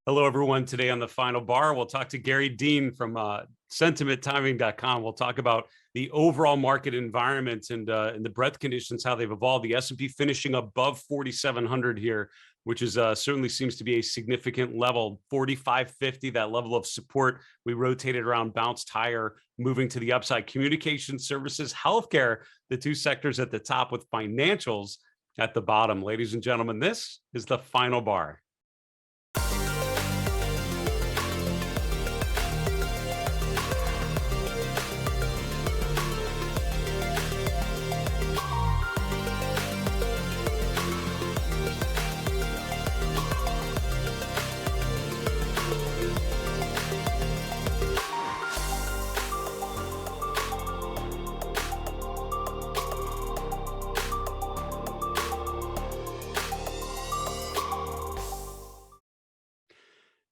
Hello, everyone. Today on the Final Bar, we'll talk to Gary Dean from sentimenttiming.com. We'll talk about the overall market environment and the breadth conditions, how they've evolved. The S&P finishing above 4,700 here, which is certainly seems to be a significant level. 4,550, that level of support. We rotated around, bounced higher, moving to the upside. Communication services, healthcare, the two sectors at the top with financials at the bottom. Ladies and gentlemen, this is the Final Bar.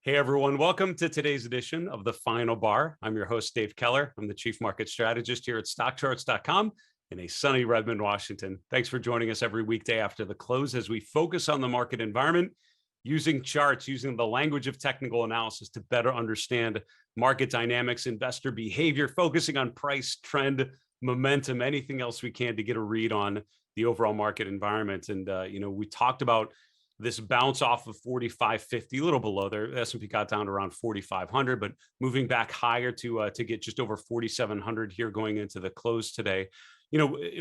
Hey, everyone. Welcome to today's edition of the Final Bar. I'm your host, Dave Keller. I'm the Chief Market Strategist here at StockCharts.com in a sunny Redmond, Washington. Thanks for joining us every weekday after the close as we focus on the market environment using charts, using the language of technical analysis to better understand market dynamics, investor behavior, focusing on price, trend, momentum, anything else we can to get a read on the overall market environment. And, we talked about this bounce off of 4,550, a little below there. The S&P got down to around 4,500, but moving back higher to get just over 4,700 here going into the close today.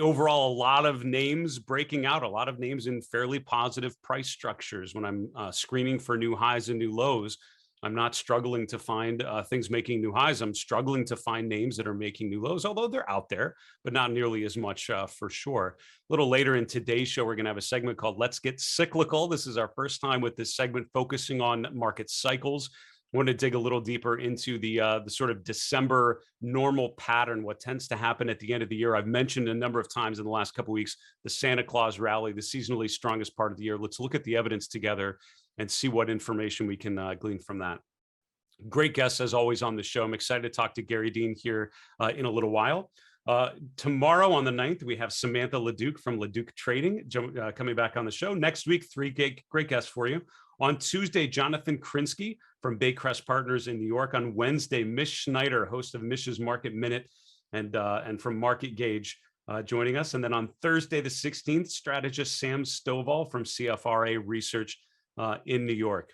Overall, a lot of names breaking out, a lot of names in fairly positive price structures. When I'm screening for new highs and new lows, I'm not struggling to find things making new highs. I'm struggling to find names that are making new lows, although they're out there, but not nearly as much for sure. A little later in today's show, we're going to have a segment called Let's Get Cyclical. This is our first time with this segment focusing on market cycles. I want to dig a little deeper into the sort of December normal pattern, what tends to happen at the end of the year. I've mentioned a number of times in the last couple of weeks, the Santa Claus rally, the seasonally strongest part of the year. Let's look at the evidence together and see what information we can glean from that. Great guests, as always, on the show. I'm excited to talk to Gary Dean here in a little while. Tomorrow on the 9th, we have Samantha LeDuc from LeDuc Trading coming back on the show. Next week, three great guests for you. On Tuesday, Jonathan Krinsky from Baycrest Partners in New York. On Wednesday, Mish Schneider, host of Mish's Market Minute and from Market Gauge, joining us. And then on Thursday, the 16th, strategist Sam Stovall from CFRA Research in New York.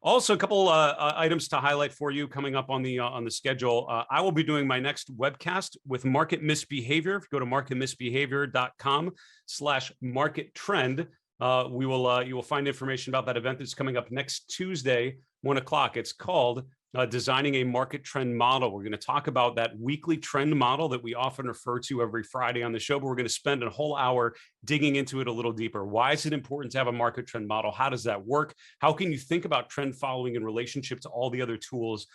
Also, a couple items to highlight for you coming up on the schedule. I will be doing my next webcast with Market Misbehavior. If you go to marketmisbehavior.com/market trend, you will find information about that event that's coming up next Tuesday, 1 o'clock. It's called Designing a Market Trend Model. We're going to talk about that weekly trend model that we often refer to every Friday on the show, but we're going to spend a whole hour digging into it a little deeper. Why is it important to have a market trend model? How does that work? How can you think about trend following in relationship to all the other tools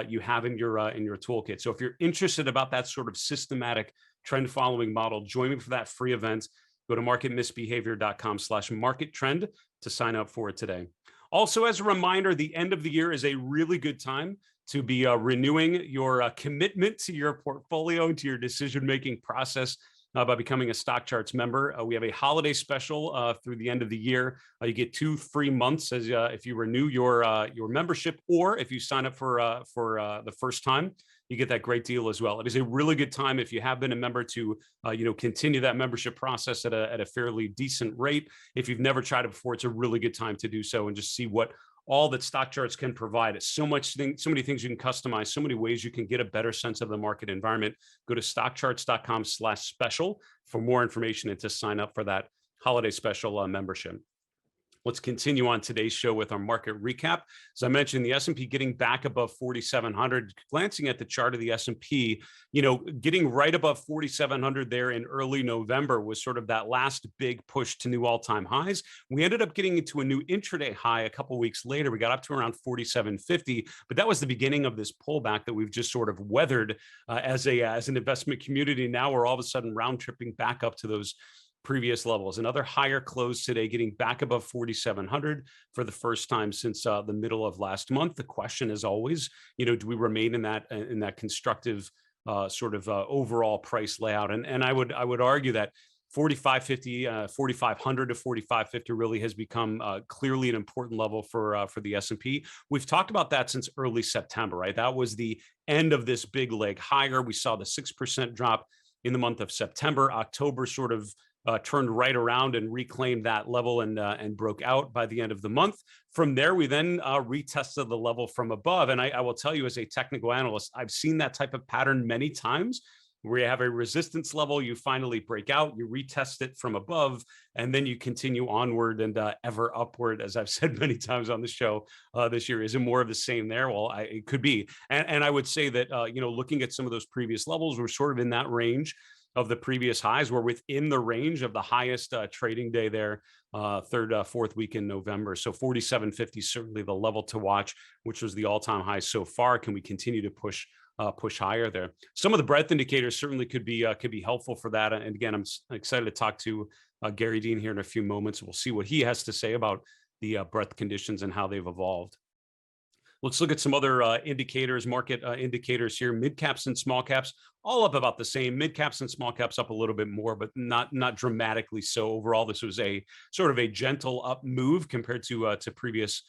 you have in your toolkit? So if you're interested about that sort of systematic trend following model, join me for that free event. Go to marketmisbehavior.com/market trend to sign up for it today. Also, as a reminder, the end of the year is a really good time to be renewing your commitment to your portfolio and to your decision-making process by becoming a StockCharts member. We have a holiday special through the end of the year. You get 2 free months as if you renew your membership, or if you sign up for the first time, you get that great deal as well. It is a really good time if you have been a member to continue that membership process at a fairly decent rate. If you've never tried it before, it's a really good time to do so and just see what all that StockCharts can provide. It's so many things you can customize, so many ways you can get a better sense of the market environment. Go to stockcharts.com/special for more information and to sign up for that holiday special membership. Let's continue on today's show with our market recap. As I mentioned, the S&P getting back above 4,700, glancing at the chart of the S&P, getting right above 4,700 there in early November was sort of that last big push to new all-time highs. We ended up getting into a new intraday high a couple of weeks later. We got up to around 4,750, but that was the beginning of this pullback that we've just sort of weathered as an investment community. Now we're all of a sudden round tripping back up to those previous levels. Another higher close today, getting back above 4,700 for the first time since the middle of last month. The question is always, do we remain in that constructive overall price layout? And I would argue that 4550, 4500 to 4550 really has become clearly an important level for the S&P. We've talked about that since early September, right? That was the end of this big leg higher. We saw the 6% drop in the month of September. October sort of turned right around and reclaimed that level and broke out by the end of the month. From there, we then retested the level from above. And I will tell you, as a technical analyst, I've seen that type of pattern many times, where you have a resistance level, you finally break out, you retest it from above, and then you continue onward and ever upward. As I've said many times on the show this year, is it more of the same there? Well, it could be. And I would say that, looking at some of those previous levels, we're sort of in that range of the previous highs. We're within the range of the highest trading day there, fourth week in November. So 4750 is certainly the level to watch, which was the all-time high so far. Can we continue to push higher there? Some of the breadth indicators certainly could be helpful for that. And again, I'm excited to talk to Gary Dean here in a few moments. We'll see what he has to say about the breadth conditions and how they've evolved. Let's look at some other indicators, market indicators here. Mid caps and small caps, all up about the same. Mid caps and small caps up a little bit more, but not dramatically so. Overall, this was a sort of a gentle up move compared to previous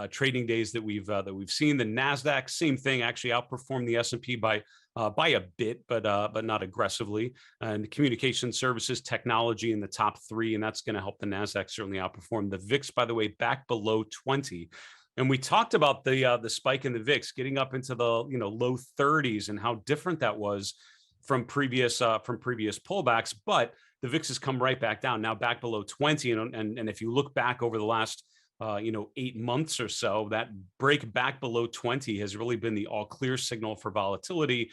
trading days that we've seen. The Nasdaq, same thing, actually outperformed the S&P by a bit, but not aggressively. And communication services, technology in the top three, and that's going to help the Nasdaq certainly outperform. The VIX, by the way, back below 20. And we talked about the spike in the VIX getting up into the low 30s and how different that was from previous pullbacks. But the VIX has come right back down, now back below 20. And if you look back over the last 8 months or so, that break back below 20 has really been the all clear signal for volatility,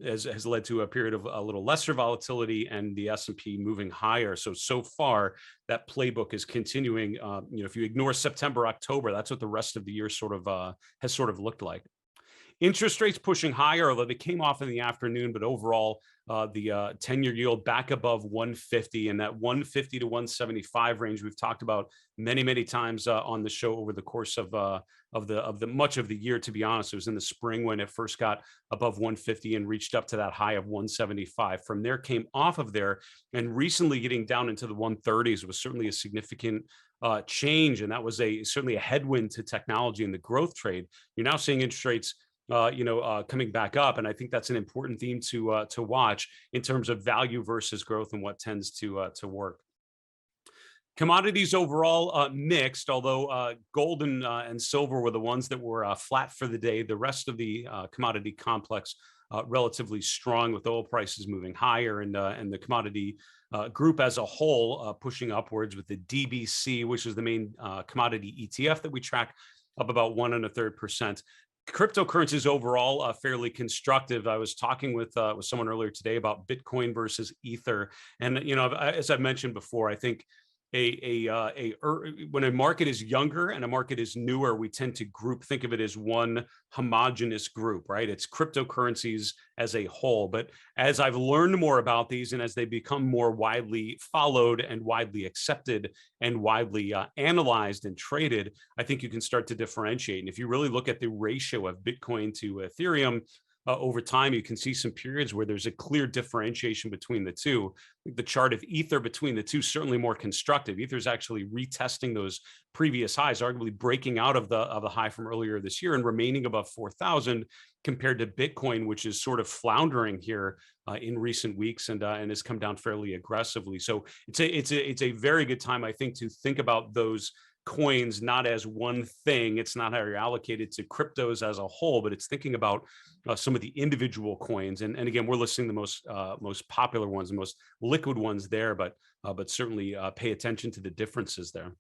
has led to a period of a little lesser volatility and the S&P moving higher. So far that playbook is continuing. If you ignore September, October, that's what the rest of the year has looked like. Interest rates pushing higher, although they came off in the afternoon, but overall, the 10-year yield back above 150, and that 150 to 175 range we've talked about many, many times on the show over the course of the much of the year. To be honest, it was in the spring when it first got above 150 and reached up to that high of 175. From there, came off of there, and recently getting down into the 130s was certainly a significant change, and that was certainly a headwind to technology and the growth trade. You're now seeing interest rates coming back up. And I think that's an important theme to watch in terms of value versus growth and what tends to work. Commodities overall mixed, although gold and silver were the ones that were flat for the day. The rest of the commodity complex relatively strong, with oil prices moving higher and the commodity group as a whole pushing upwards, with the DBC, which is the main commodity ETF that we track, up about 1.33%. Cryptocurrencies overall fairly constructive. I was talking with someone earlier today about Bitcoin versus Ether, and as I've mentioned before, I think when a market is younger and a market is newer, we tend to think of it as one homogenous group, right? It's cryptocurrencies as a whole. But as I've learned more about these and as they become more widely followed and widely accepted and widely analyzed and traded, I think you can start to differentiate. And if you really look at the ratio of Bitcoin to Ethereum, over time, you can see some periods where there's a clear differentiation between the two. The chart of Ether between the two, certainly more constructive. Ether is actually retesting those previous highs, arguably breaking out of the high from earlier this year and remaining above 4,000, compared to Bitcoin, which is sort of floundering here in recent weeks and has come down fairly aggressively. So it's a very good time, I think, to think about those coins not as one thing. It's not how you're allocated to cryptos as a whole, but it's thinking about some of the individual coins. And again, we're listing the most popular ones, the most liquid ones there, but certainly pay attention to the differences there.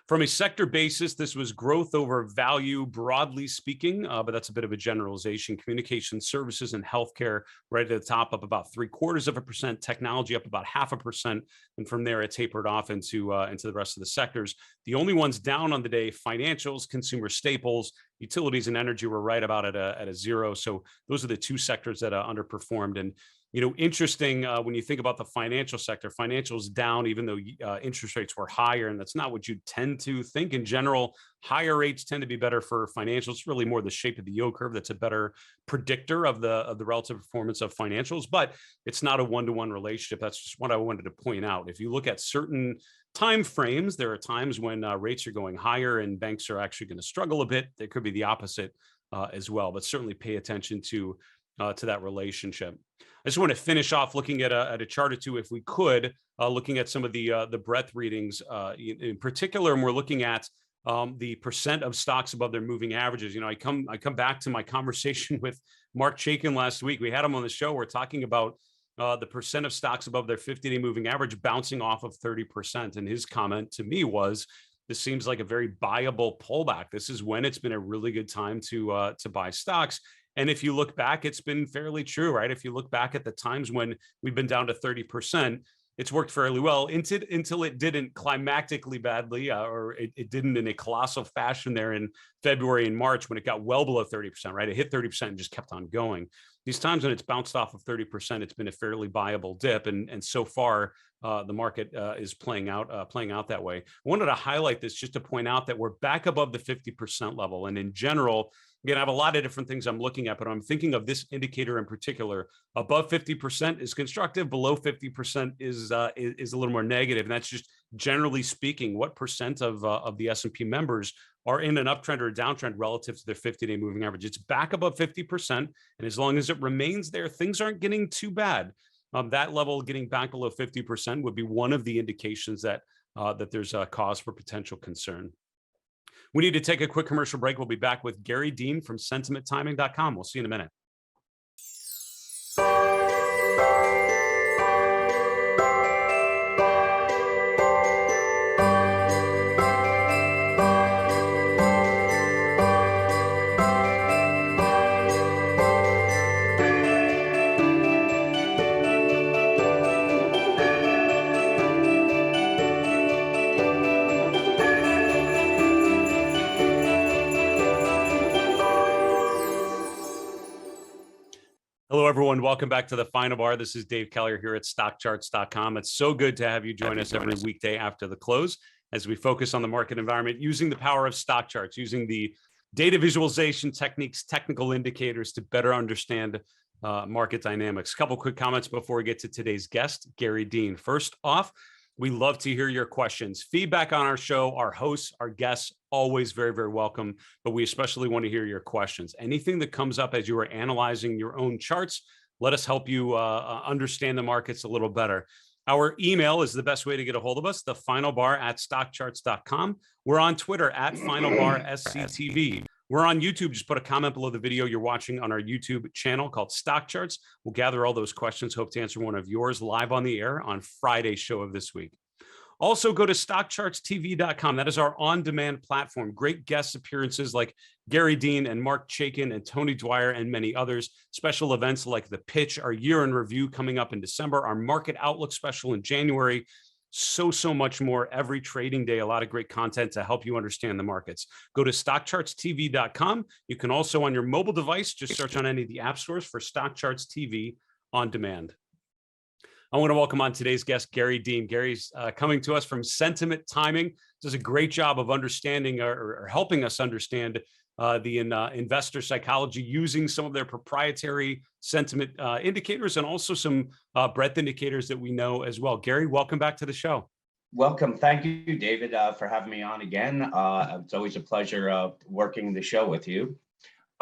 From a sector basis, this was growth over value, broadly speaking, but that's a bit of a generalization. Communication services and healthcare right at the top, up about 0.75%. Technology up about 0.5%, and from there it tapered off into the rest of the sectors. The only ones down on the day: financials, consumer staples, utilities, and energy were right about at a zero. So those are the two sectors that underperformed. And Interesting when you think about the financial sector. Financials down, even though interest rates were higher, and that's not what you tend to think. In general, higher rates tend to be better for financials. It's really more the shape of the yield curve that's a better predictor of the relative performance of financials, but it's not a one-to-one relationship. That's just what I wanted to point out. If you look at certain time frames, there are times when rates are going higher and banks are actually going to struggle a bit. There could be the opposite as well, but certainly pay attention to that relationship. I just want to finish off looking at a chart or two, if we could, looking at some of the breadth readings in particular, and we're looking at the percent of stocks above their moving averages. I come back to my conversation with Mark Chaikin last week. We had him on the show. We're talking about the percent of stocks above their 50-day moving average bouncing off of 30%, and his comment to me was, this seems like a very buyable pullback. This is when it's been a really good time to buy stocks. And if you look back, it's been fairly true, right? If you look back at the times when we've been down to 30%, it's worked fairly well until it didn't climactically badly, or it didn't in a colossal fashion there in February and March when it got well below 30%, right? It hit 30% and just kept on going. These times when it's bounced off of 30%, it's been a fairly viable dip. And so far, the market is playing out that way. I wanted to highlight this just to point out that we're back above the 50% level. And in general, again, I have a lot of different things I'm looking at, but I'm thinking of this indicator in particular. Above 50% is constructive. Below 50% is a little more negative. And that's just generally speaking, what percent of the S&P members are in an uptrend or a downtrend relative to their 50-day moving average. It's back above 50%. And as long as it remains there, things aren't getting too bad. That level getting back below 50% would be one of the indications that there's a cause for potential concern. We need to take a quick commercial break. We'll be back with Gary Dean from sentimenttiming.com. We'll see you in a minute. Hello, everyone. Welcome back to the Final Bar. This is Dave Keller here at StockCharts.com. It's so good to have you join us every weekday after the close as we focus on the market environment using the power of stock charts, using the data visualization techniques, technical indicators to better understand market dynamics. A couple quick comments before we get to today's guest, Gary Dean. First off, we love to hear your questions. Feedback on our show, our hosts, our guests, always very, very welcome, but we especially want to hear your questions. Anything that comes up as you are analyzing your own charts, let us help you understand the markets a little better. Our email is the best way to get a hold of us, thefinalbar@stockcharts.com. We're on Twitter @FinalBarSCTV. We're on YouTube. Just put a comment below the video you're watching on our YouTube channel called Stock Charts. We'll gather all those questions. Hope to answer one of yours live on the air on Friday's show of this week. Also, go to StockChartsTV.com. That is our on-demand platform. Great guest appearances like Gary Dean and Mark Chaikin and Tony Dwyer and many others. Special events like The Pitch, our year in review coming up in December, our Market Outlook special in January. So much more every trading day. A lot of great content to help you understand the markets. Go to StockChartsTV.com. You can also, on your mobile device, just search on any of the app stores for StockCharts TV on demand. I want to welcome on today's guest, Gary Dean. Gary's coming to us from Sentiment Timing. Does a great job of understanding or helping us understand the investor psychology using some of their proprietary sentiment indicators and also some breadth indicators that we know as well. Gary, welcome back to the show. Welcome. Thank you, David, for having me on again. It's always a pleasure working the show with you.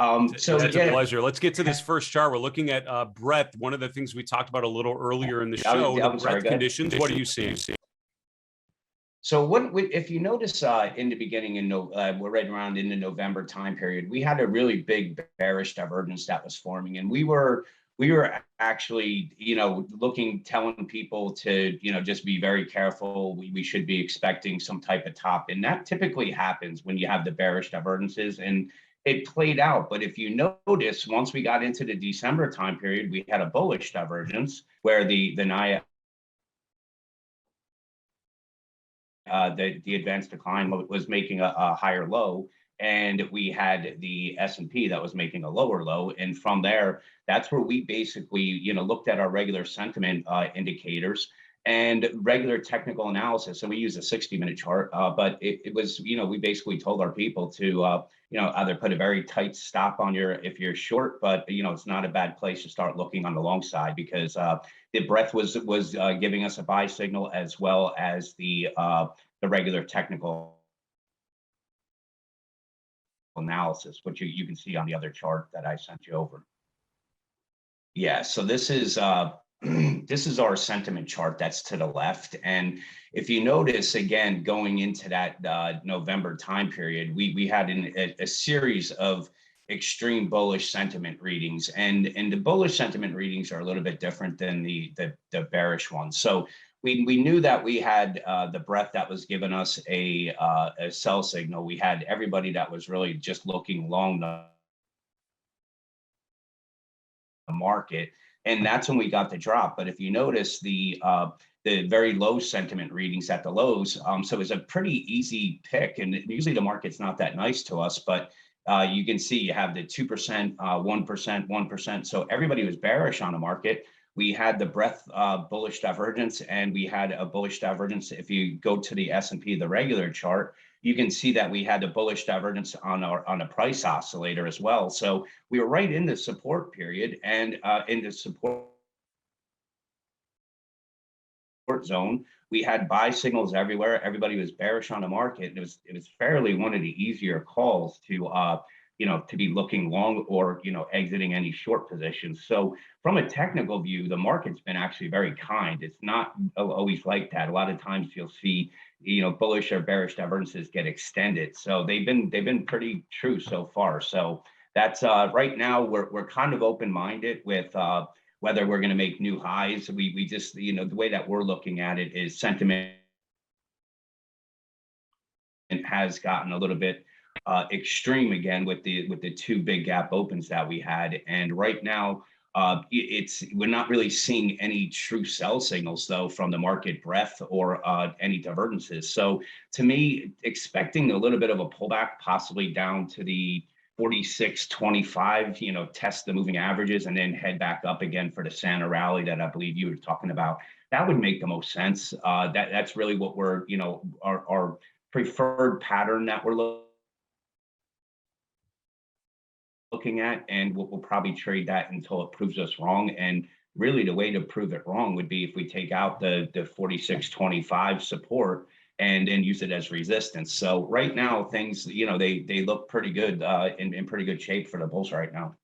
It's a pleasure. Let's get to this first chart. We're looking at breadth. One of the things we talked about a little earlier in the show, the breadth conditions. What are you seeing? So if you notice in the beginning, we're right around in the November time period, we had a really big bearish divergence that was forming. And we were actually, telling people to, just be very careful. We should be expecting some type of top. And that typically happens when you have the bearish divergences. And it played out. But if you notice, once we got into the December time period, we had a bullish divergence where the advanced decline was making a higher low. and we had the S&P that was making a lower low. And from there, that's where we basically, looked at our regular sentiment indicators and regular technical analysis. And we use a 60-minute chart, but it was, we basically told our people to, either put a very tight stop on if you're short, but, it's not a bad place to start looking on the long side, because the breadth was giving us a buy signal, as well as the regular technical analysis, which you can see on the other chart that I sent you over. Yeah, so this is this is our sentiment chart that's to the left. And if you notice, again, going into that November time period, we had a series of extreme bullish sentiment readings, and the bullish sentiment readings are a little bit different than the bearish ones. So we knew that we had the breadth that was giving us a sell signal. We had everybody that was really just looking long the market, and that's when we got the drop. But if you notice the very low sentiment readings at the lows, so it was a pretty easy pick. And usually the market's not that nice to us, but you can see you have the 2%, 1%, 1%. So everybody was bearish on the market. We had the breadth bullish divergence, and we had a bullish divergence. If you go to the S&P, the regular chart, you can see that we had a bullish divergence on a price oscillator as well. So we were right in the support period, and in the support zone, we had buy signals everywhere. Everybody was bearish on the market. It was fairly one of the easier calls to to be looking long or exiting any short positions. So from a technical view, the market's been actually very kind. It's not always like that. A lot of times you'll see bullish or bearish divergences get extended. So they've been pretty true so far. So that's right now we're kind of open-minded with whether we're going to make new highs. We just the way that we're looking at it is sentiment has gotten a little bit extreme again with the two big gap opens that we had. And right now we're not really seeing any true sell signals though from the market breadth or any divergences. So to me, expecting a little bit of a pullback, possibly down to the 46.25, test the moving averages and then head back up again for the Santa rally that I believe you were talking about. That would make the most sense. That's really what we're, our preferred pattern that we're looking at, and we'll probably trade that until it proves us wrong. And really the way to prove it wrong would be if we take out the 46.25 support and then use it as resistance. So right now things, they look pretty good, in pretty good shape for the bulls right now.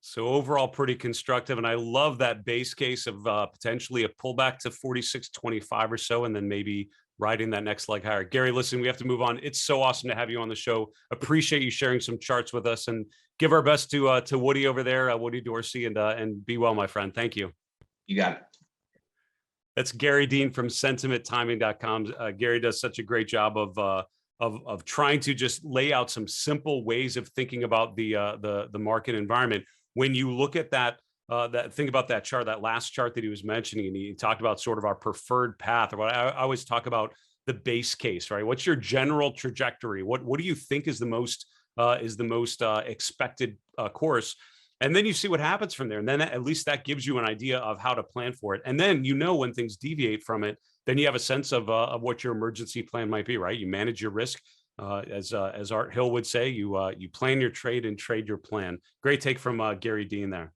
So overall, pretty constructive. And I love that base case of potentially a pullback to 46.25 or so, and then maybe riding that next leg higher. Gary, listen, we have to move on. It's so awesome to have you on the show. Appreciate you sharing some charts with us, and give our best to Woody over there, Woody Dorsey, and be well, my friend. Thank you. You got it. That's Gary Dean from sentimenttiming.com. Gary does such a great job of trying to just lay out some simple ways of thinking about the market environment. When you look at that think about that chart, that last chart that he was mentioning, and he talked about sort of our preferred path, or what I always talk about, the base case, right? What's your general trajectory? What do you think is the most expected course? And then you see what happens from there. And then at least that gives you an idea of how to plan for it. And then, when things deviate from it, then you have a sense of what your emergency plan might be, right? You manage your risk. As Art Hill would say, you plan your trade and trade your plan. Great take from Gary Dean there.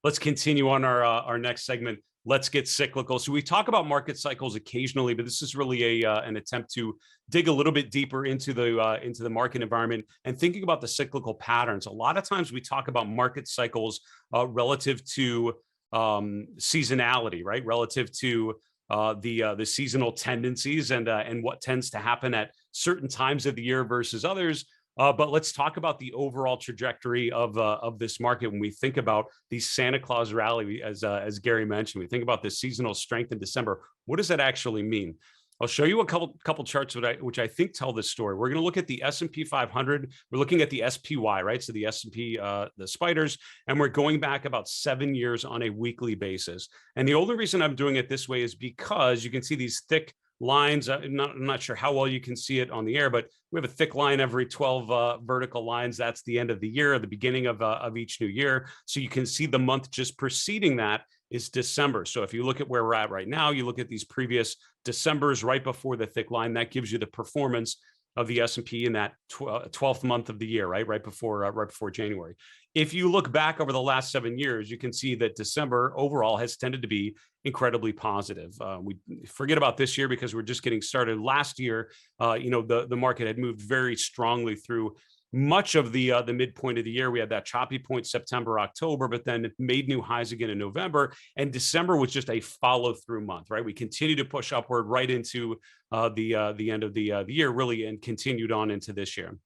Let's continue on our next segment. Let's get cyclical. So we talk about market cycles occasionally, but this is really an attempt to dig a little bit deeper into the market environment and thinking about the cyclical patterns. A lot of times we talk about market cycles relative to seasonality, right? Relative to the seasonal tendencies and what tends to happen at certain times of the year versus others. But let's talk about the overall trajectory of this market. When we think about the Santa Claus rally, as Gary mentioned, we think about the seasonal strength in December. What does that actually mean? I'll show you a couple charts which I think tell this story. We're going to look at the S&P 500. We're looking at the SPY, right? So the S&P, the spiders, and we're going back about 7 years on a weekly basis. And the only reason I'm doing it this way is because you can see these thick lines. I'm not sure how well you can see it on the air, but we have a thick line every 12 vertical lines. That's the end of the year, the beginning of each new year. So you can see the month just preceding that is December. So if you look at where we're at right now, you look at these previous Decembers right before the thick line, that gives you the performance of the S&P in that 12th month of the year, right before January. If you look back over the last 7 years, you can see that December overall has tended to be incredibly positive. We forget about this year because we're just getting started. Last year, the market had moved very strongly through much of the midpoint of the year. We had that choppy point September, October, but then it made new highs again in November. And December was just a follow-through month, right? We continued to push upward right into the end of the year, really, and continued on into this year.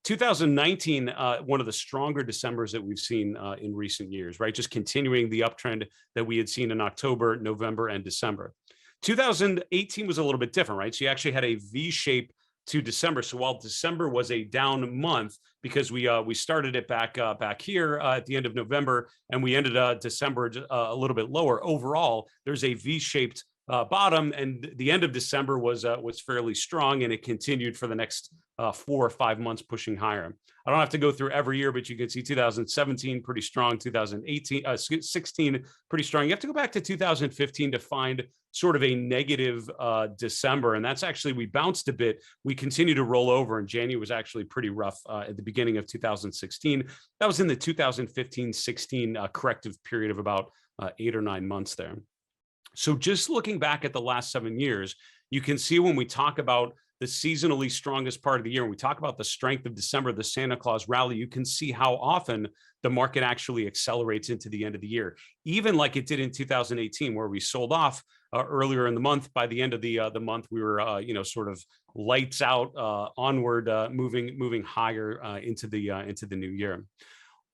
2019, one of the stronger Decembers that we've seen in recent years, right? Just continuing the uptrend that we had seen in October, November, and December. 2018 was a little bit different, right? So you actually had a V-shape to December. So while December was a down month because we started it back here at the end of November and we ended December a little bit lower overall, there's a V-shaped bottom, and the end of December was fairly strong, and it continued for the next 4 or 5 months pushing higher. I don't have to go through every year, but you can see 2017 pretty strong, 16 pretty strong. You have to go back to 2015 to find sort of a negative December, and that's actually, we bounced a bit. We continued to roll over, and January was actually pretty rough at the beginning of 2016. That was in the 2015-16 corrective period of about 8 or 9 months there. So just looking back at the last 7 years, you can see when we talk about the seasonally strongest part of the year, when we talk about the strength of December, the Santa Claus rally, you can see how often the market actually accelerates into the end of the year, even like it did in 2018, where we sold off earlier in the month. By the end of the month, we were sort of lights out, onward, moving higher into the new year.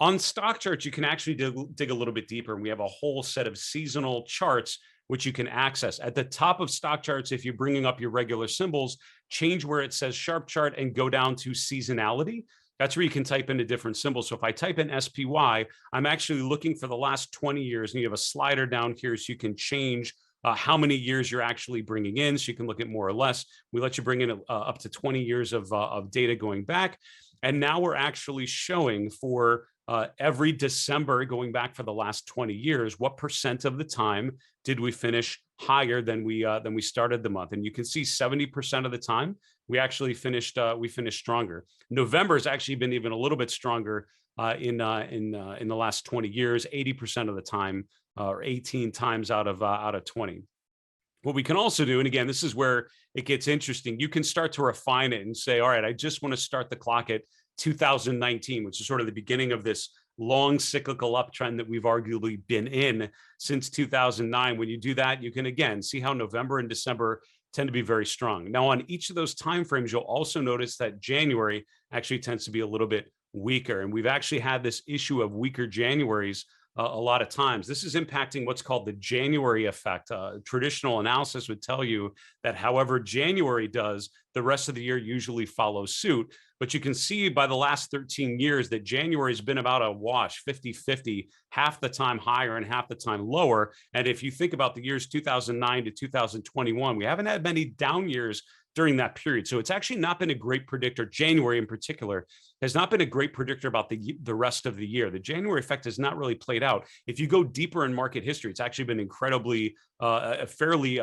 On StockCharts, you can actually dig a little bit deeper, and we have a whole set of seasonal charts which you can access. At the top of StockCharts, if you're bringing up your regular symbols, change where it says Sharp Chart and go down to seasonality. That's where you can type in a different symbol. So if I type in SPY, I'm actually looking for the last 20 years, and you have a slider down here so you can change how many years you're actually bringing in, so you can look at more or less. We let you bring in up to 20 years of data going back. And now we're actually showing for every December going back for the last 20 years, what percent of the time did we finish higher than we started the month? And you can see 70% of the time we actually finished stronger. November has actually been even a little bit stronger in the last 20 years, 80% of the time, or 18 times out of 20. What we can also do, and again, this is where it gets interesting, you can start to refine it and say, all right, I just want to start the clock at 2019, which is sort of the beginning of this long cyclical uptrend that we've arguably been in since 2009. When you do that, you can again see how November and December tend to be very strong. Now, on each of those timeframes, you'll also notice that January actually tends to be a little bit weaker. And we've actually had this issue of weaker Januaries a lot of times. This is impacting what's called the January effect. Traditional analysis would tell you that however January does, the rest of the year usually follows suit. But you can see by the last 13 years that January has been about a wash, 50-50, half the time higher and half the time lower. And if you think about the years 2009 to 2021, we haven't had many down years during that period. So it's actually not been a great predictor. January in particular has not been a great predictor about the rest of the year. The January effect has not really played out. If you go deeper in market history, it's actually been incredibly, a fairly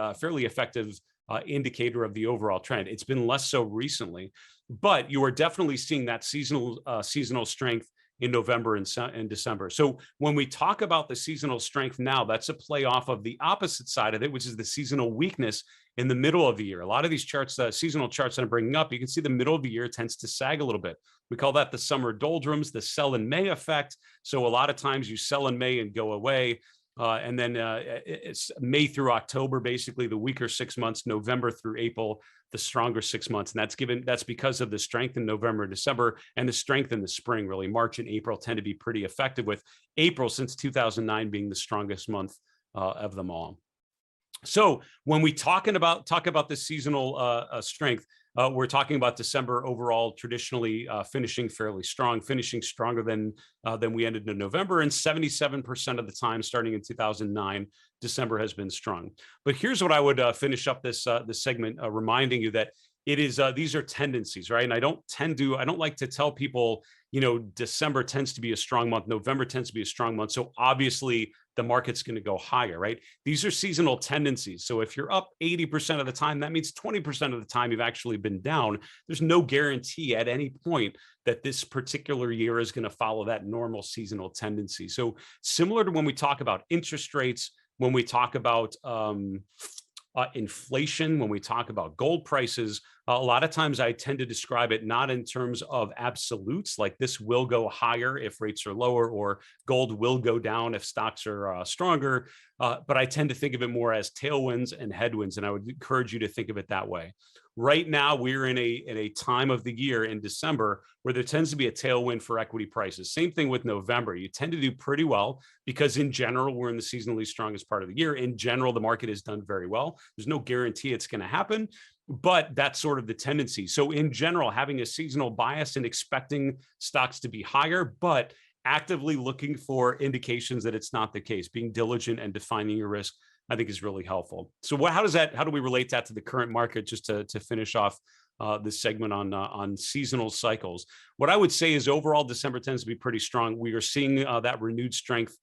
effective indicator of the overall trend. It's been less so recently, but you are definitely seeing that seasonal strength in November and December. So when we talk about the seasonal strength now, that's a play off of the opposite side of it, which is the seasonal weakness in the middle of the year. A lot of these charts, seasonal charts that I'm bringing up, you can see the middle of the year tends to sag a little bit. We call that the summer doldrums, the sell in May effect. So a lot of times you sell in May and go away. And then it's May through October, basically the weaker 6 months, November through April, the stronger 6 months. And that's because of the strength in November and December and the strength in the spring, really. March and April tend to be pretty effective, with April since 2009 being the strongest month of them all. So when we talk about the seasonal strength, we're talking about December overall traditionally finishing fairly strong, finishing stronger than we ended in November, and 77% of the time starting in 2009, December has been strong. But here's what I would finish up this segment, reminding you that it is these are tendencies, right? And I don't like to tell people, December tends to be a strong month, November tends to be a strong month, so obviously the market's going to go higher, right? These are seasonal tendencies. So if you're up 80% of the time, that means 20% of the time you've actually been down. There's no guarantee at any point that this particular year is going to follow that normal seasonal tendency. So similar to when we talk about interest rates, when we talk about inflation, when we talk about gold prices, a lot of times I tend to describe it not in terms of absolutes, like this will go higher if rates are lower, or gold will go down if stocks are stronger. But I tend to think of it more as tailwinds and headwinds, and I would encourage you to think of it that way. Right now, we're in a time of the year in December where there tends to be a tailwind for equity prices. Same thing with November. You tend to do pretty well because in general, we're in the seasonally strongest part of the year. In general, the market has done very well. There's no guarantee it's going to happen, but that's sort of the tendency. So in general, having a seasonal bias and expecting stocks to be higher, but actively looking for indications that it's not the case, being diligent and defining your risk, I think is really helpful. So how do we relate that to the current market, just to finish off this segment on seasonal cycles? What I would say is overall, December tends to be pretty strong. We are seeing that renewed strength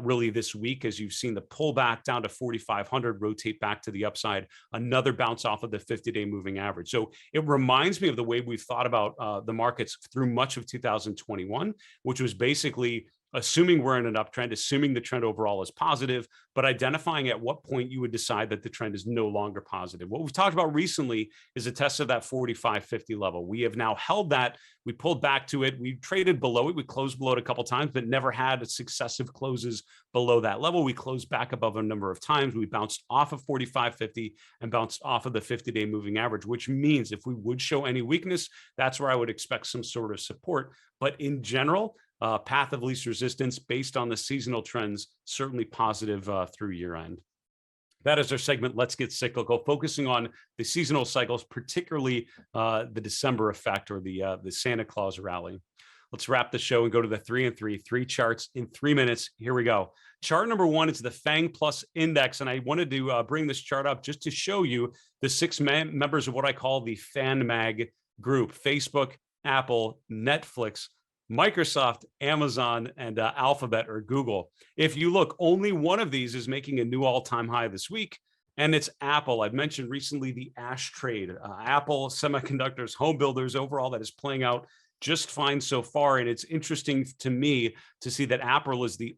really this week, as you've seen the pullback down to 4,500 rotate back to the upside, another bounce off of the 50-day moving average. So it reminds me of the way we've thought about the markets through much of 2021, which was basically assuming we're in an uptrend, assuming the trend overall is positive, but identifying at what point you would decide that the trend is no longer positive. What we've talked about recently is a test of that 45.50 level. We have now held that. We pulled back to it. We traded below it. We closed below it a couple of times, but never had successive closes below that level. We closed back above a number of times. We bounced off of 45.50 and bounced off of the 50-day moving average, which means if we would show any weakness, that's where I would expect some sort of support. But in general, path of least resistance based on the seasonal trends, certainly positive through year end. That is our segment, Let's Get Cyclical, focusing on the seasonal cycles, particularly the December effect or the Santa Claus rally. Let's wrap the show and go to the 3 and 3 charts in 3 minutes. Here we go. Chart number one is the FANG Plus Index, and I wanted to bring this chart up just to show you the 6 members of what I call the FanMag group: Facebook, Apple, Netflix, Microsoft, Amazon, and Alphabet or Google. If you look, only one of these is making a new all-time high this week, and it's Apple. I've mentioned recently the Ash trade. Apple, semiconductors, home builders, overall, that is playing out just fine so far. And it's interesting to me to see that Apple is the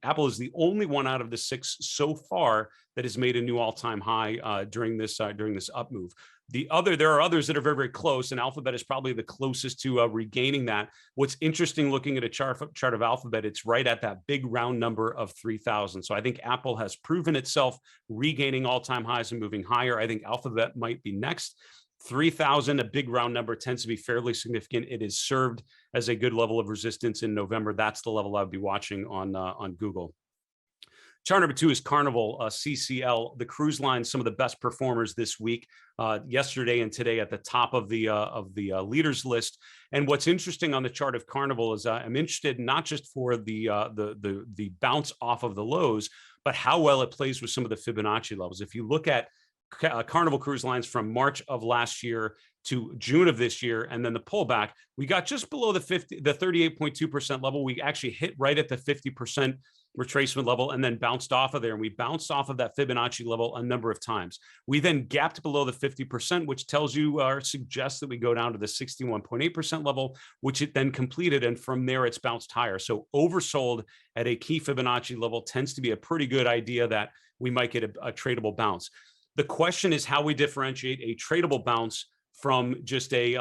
only one out of the 6 so far that has made a new all-time high during this up move. There are others that are very, very close, and Alphabet is probably the closest to regaining that. What's interesting, looking at a chart of Alphabet, it's right at that big round number of 3,000. So I think Apple has proven itself regaining all-time highs and moving higher. I think Alphabet might be next. 3,000, a big round number, tends to be fairly significant. It is served as a good level of resistance in November. That's the level I would be watching on Google. Chart number 2 is Carnival, CCL, the cruise line, some of the best performers this week, yesterday and today at the top of the leaders list. And what's interesting on the chart of Carnival is I'm interested not just for the bounce off of the lows, but how well it plays with some of the Fibonacci levels. If you look at Carnival Cruise Lines from March of last year to June of this year, and then the pullback, we got just below the 38.2% level. We actually hit right at the 50% retracement level and then bounced off of there. And we bounced off of that Fibonacci level a number of times. We then gapped below the 50%, which tells you or suggests that we go down to the 61.8% level, which it then completed. And from there, it's bounced higher. So oversold at a key Fibonacci level tends to be a pretty good idea that we might get a tradable bounce. The question is how we differentiate a tradable bounce from just a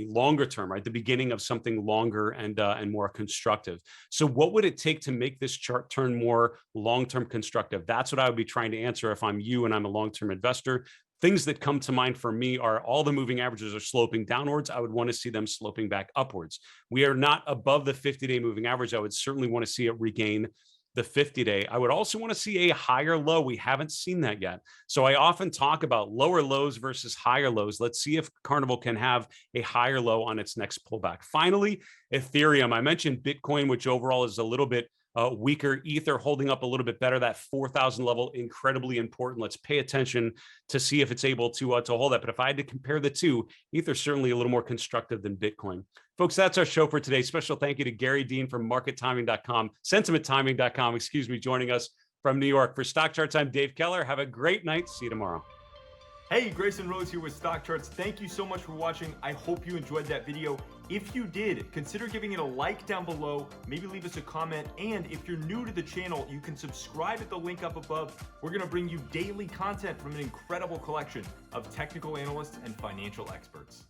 longer term, right? The beginning of something longer and more constructive. So what would it take to make this chart turn more long-term constructive? That's what I would be trying to answer if I'm you and I'm a long-term investor. Things that come to mind for me are all the moving averages are sloping downwards. I would want to see them sloping back upwards. We are not above the 50-day moving average. I would certainly want to see it regain the 50-day. I would also want to see a higher low. We haven't seen that yet. So I often talk about lower lows versus higher lows. Let's see if Carnival can have a higher low on its next pullback. Finally, Ethereum. I mentioned Bitcoin, which overall is a little bit weaker. Ether holding up a little bit better. That 4,000 level, incredibly important. Let's pay attention to see if it's able to hold that. But if I had to compare the two, Ether's certainly a little more constructive than Bitcoin. Folks, that's our show for today. Special thank you to Gary Dean from markettiming.com, sentimenttiming.com, joining us from New York. For StockCharts, I'm Dave Keller. Have a great night. See you tomorrow. Hey, Grayson Rose here with StockCharts. Thank you so much for watching. I hope you enjoyed that video. If you did, consider giving it a like down below, maybe leave us a comment, and if you're new to the channel, you can subscribe at the link up above. We're gonna bring you daily content from an incredible collection of technical analysts and financial experts.